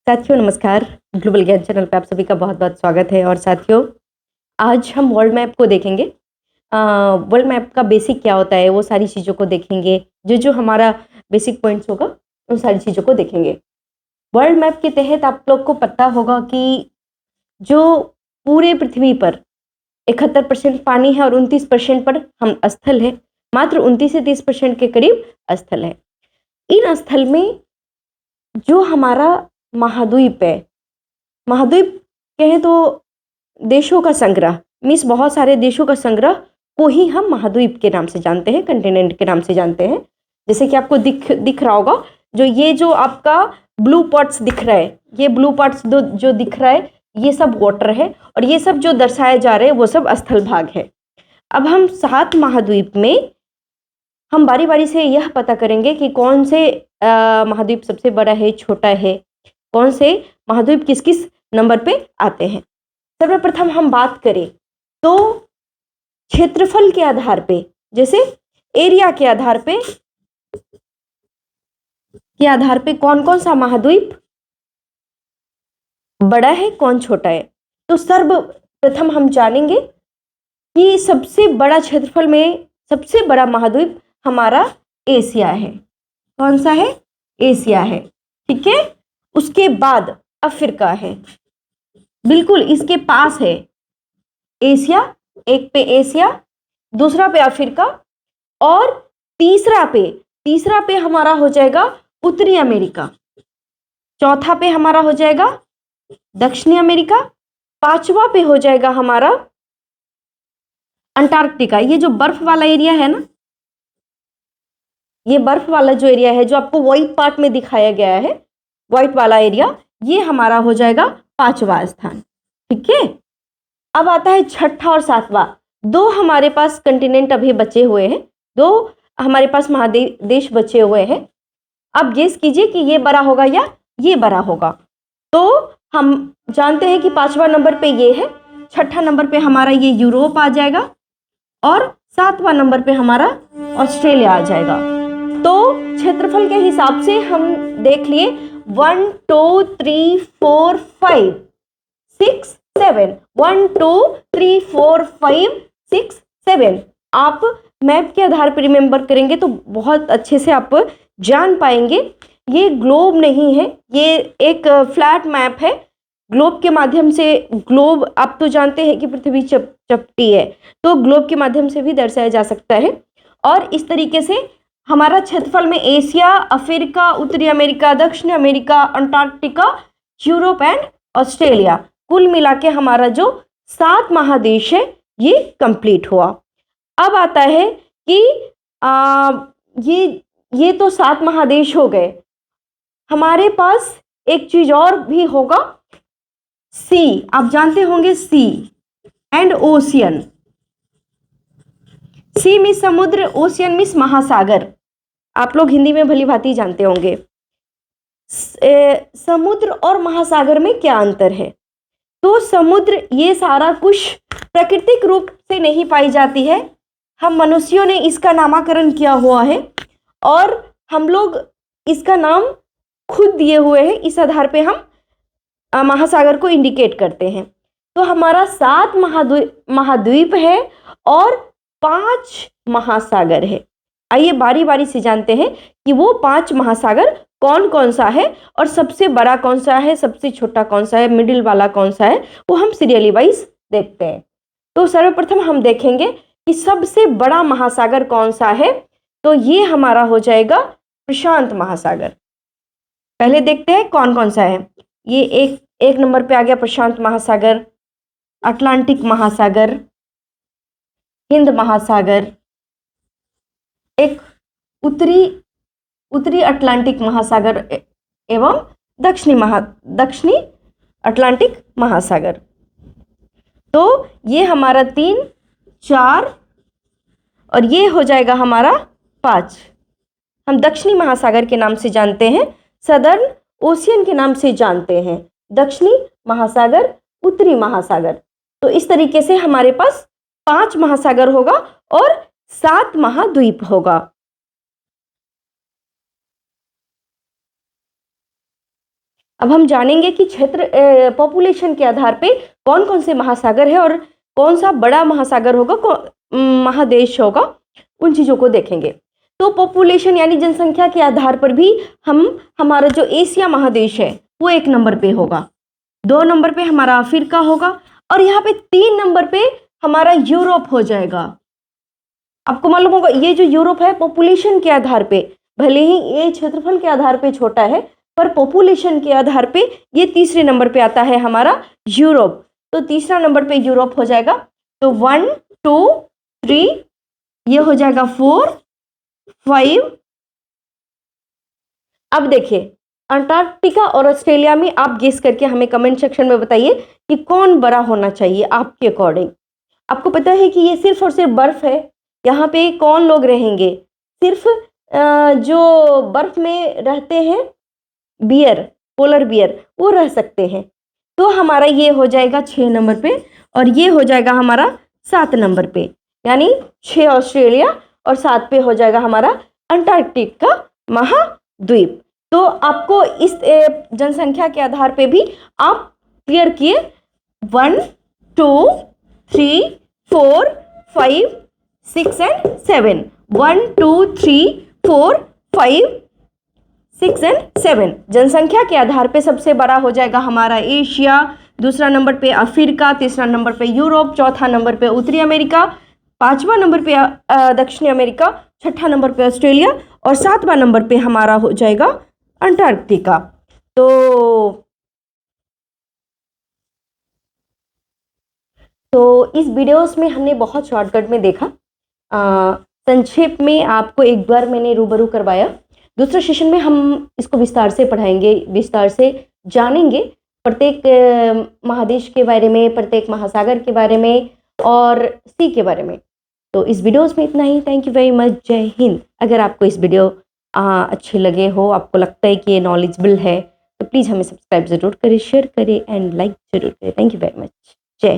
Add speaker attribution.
Speaker 1: साथियों नमस्कार। ग्लोबल ज्ञान चैनल पे आप सभी का बहुत बहुत स्वागत है। और साथियों, आज हम वर्ल्ड मैप को देखेंगे। वर्ल्ड मैप का बेसिक क्या होता है वो सारी चीज़ों को देखेंगे। जो जो हमारा बेसिक पॉइंट्स होगा उन सारी चीज़ों को देखेंगे। वर्ल्ड मैप के तहत आप लोग को पता होगा कि जो पूरे पृथ्वी पर 71% पानी है और 29% पर हम स्थल है। मात्र 29 से 30% के करीब स्थल है। इन स्थल में जो हमारा महाद्वीप है, महाद्वीप कहें तो देशों का संग्रह, मीन्स बहुत सारे देशों का संग्रह को ही हम महाद्वीप के नाम से जानते हैं, कंटिनेंट के नाम से जानते हैं। जैसे कि आपको दिख रहा होगा, जो आपका ब्लू पॉट्स दिख रहा है, ये ब्लू पॉट्स जो दिख रहा है ये सब वाटर है, और ये सब जो दर्शाए जा रहे हैं वो सब स्थल भाग है। अब हम 7 महाद्वीप में हम बारी बारी से यह पता करेंगे कि कौन से महाद्वीप सबसे बड़ा है, छोटा है, कौन से महाद्वीप किस किस नंबर पे आते हैं। सर्वप्रथम हम बात करें तो क्षेत्रफल के आधार पे, जैसे एरिया के आधार पे कौन कौन सा महाद्वीप बड़ा है, कौन छोटा है। तो सर्वप्रथम हम जानेंगे कि सबसे बड़ा क्षेत्रफल में सबसे बड़ा महाद्वीप हमारा एशिया है। कौन सा है? एशिया है। ठीक है। उसके बाद अफ्रीका है, बिल्कुल इसके पास है एशिया। एक पे एशिया, दूसरा पे अफ्रीका, और तीसरा पे हमारा हो जाएगा उत्तरी अमेरिका। चौथा पे हमारा हो जाएगा दक्षिणी अमेरिका। पांचवा पे हो जाएगा हमारा अंटार्कटिका। ये जो बर्फ वाला एरिया है ना, ये बर्फ वाला जो एरिया है जो आपको व्हाइट पार्ट में दिखाया गया है, व्हाइट वाला एरिया, ये हमारा हो जाएगा 5वां स्थान। ठीक है। अब आता है छठा और 7वां। 2 हमारे पास कंटिनेंट अभी बचे हुए हैं, 2 हमारे पास महादेश बचे हुए हैं। अब गेस कीजिए कि ये बड़ा होगा या ये बड़ा होगा। तो हम जानते हैं कि 5वां नंबर पे ये है, छठा नंबर पे हमारा ये यूरोप आ जाएगा, और 7वां नंबर पे हमारा ऑस्ट्रेलिया आ जाएगा। तो क्षेत्रफल के हिसाब से हम देख लिए 1 2 3 4 5 6 7, 1 2 3 4 5 6 7। आप मैप के आधार पर रिमेंबर करेंगे तो बहुत अच्छे से आप जान पाएंगे। ये ग्लोब नहीं है, ये एक फ्लैट मैप है। ग्लोब के माध्यम से, ग्लोब आप तो जानते हैं कि पृथ्वी चपटी है, तो ग्लोब के माध्यम से भी दर्शाया जा सकता है। और इस तरीके से हमारा क्षेत्रफल में एशिया, अफ्रीका, उत्तरी अमेरिका, दक्षिण America, Antarctica, Europe and Australia, कुल मिला के हमारा जो 7 महादेश है ये कंप्लीट हुआ। अब आता है कि ये तो 7 महादेश हो गए। हमारे पास एक चीज और भी होगा, सी। आप जानते होंगे सी एंड ओशियन। सी मीन्स समुद्र, ओशियन मीन्स महासागर। आप लोग हिंदी में भली भांति जानते होंगे। समुद्र और महासागर में क्या अंतर है? तो समुद्र, ये सारा कुछ प्राकृतिक रूप से नहीं पाई जाती है, हम मनुष्यों ने इसका नामकरण किया हुआ है, और हम लोग इसका नाम खुद दिए हुए हैं। इस आधार पे हम महासागर को इंडिकेट करते हैं। तो हमारा 7 महाद्वीप है और 5 महासागर है। आइए बारी बारी से जानते हैं कि वो 5 महासागर कौन कौन सा है, और सबसे बड़ा कौन सा है, सबसे छोटा कौन सा है, मिडिल वाला कौन सा है, वो हम सीरियली वाइज देखते हैं। तो सर्वप्रथम हम देखेंगे कि सबसे बड़ा महासागर कौन सा है। तो ये हमारा हो जाएगा प्रशांत महासागर। पहले देखते हैं कौन कौन सा है। ये एक नंबर पे आ गया प्रशांत महासागर, अटलांटिक महासागर, हिंद महासागर, एक उत्तरी अटलांटिक महासागर एवं दक्षिणी अटलांटिक महासागर। तो ये हमारा 3 4 और ये हो जाएगा हमारा 5। हम दक्षिणी महासागर के नाम से जानते हैं, सदर्न ओशियन के नाम से जानते हैं, दक्षिणी महासागर, उत्तरी महासागर। तो इस तरीके से हमारे पास 5 महासागर होगा और 7 महाद्वीप होगा। अब हम जानेंगे कि क्षेत्र पॉपुलेशन के आधार पे कौन कौन से महासागर है और कौन सा बड़ा महासागर होगा, महादेश होगा, उन चीज़ों को देखेंगे। तो पॉपुलेशन यानी जनसंख्या के आधार पर भी हमारा जो एशिया महादेश है वो 1 नंबर पे होगा, 2 नंबर पे हमारा अफ्रीका होगा और यहाँ पे 3 नंबर पे हमारा यूरोप हो जाएगा। आपको मालूम होगा ये जो यूरोप है पॉपुलेशन के आधार पे, भले ही ये क्षेत्रफल के आधार पे छोटा है पर पॉपुलेशन के आधार पे ये तीसरे नंबर पे आता है हमारा यूरोप। तो तीसरा नंबर पे यूरोप हो जाएगा। तो 1 2 3 ये हो जाएगा 4 5। अब देखिए अंटार्कटिका और ऑस्ट्रेलिया में आप गेस करके हमें कमेंट सेक्शन में बताइए कि कौन बड़ा होना चाहिए आपके अकॉर्डिंग। आपको पता है कि ये सिर्फ और सिर्फ बर्फ है, यहाँ पे कौन लोग रहेंगे? सिर्फ जो बर्फ में रहते हैं बियर, पोलर बियर, वो रह सकते हैं। तो हमारा ये हो जाएगा 6 नंबर पे और ये हो जाएगा हमारा 7 नंबर पे, यानी 6 ऑस्ट्रेलिया और 7 पे हो जाएगा हमारा अंटार्कटिका महाद्वीप। तो आपको इस जनसंख्या के आधार पे भी आप क्लियर किए 1 2 3 4 5 6 एंड 7। 1 2 3 4 5 6 एंड 7 जनसंख्या के आधार पे सबसे बड़ा हो जाएगा हमारा एशिया, दूसरा नंबर पे अफ्रीका, तीसरा नंबर पे यूरोप, चौथा नंबर पे उत्तरी अमेरिका, पांचवा नंबर पे दक्षिणी अमेरिका, छठा नंबर पे ऑस्ट्रेलिया और सातवां नंबर पे हमारा हो जाएगा अंटार्कटिका। तो इस वीडियोस में हमने बहुत शॉर्टकट में देखा, संक्षेप में आपको एक बार मैंने रूबरू करवाया। दूसरे सेशन में हम इसको विस्तार से पढ़ाएंगे, विस्तार से जानेंगे प्रत्येक महादेश के बारे में, प्रत्येक महासागर के बारे में और सी के बारे में। तो इस वीडियोस में इतना ही। Thank you very much. जय हिंद। अगर आपको इस वीडियो अच्छे लगे हो, आपको लगता है कि ये नॉलेजेबल है, तो प्लीज़ हमें सब्सक्राइब ज़रूर करें, शेयर करें एंड लाइक ज़रूर करें। Thank you very much. जय हिंद।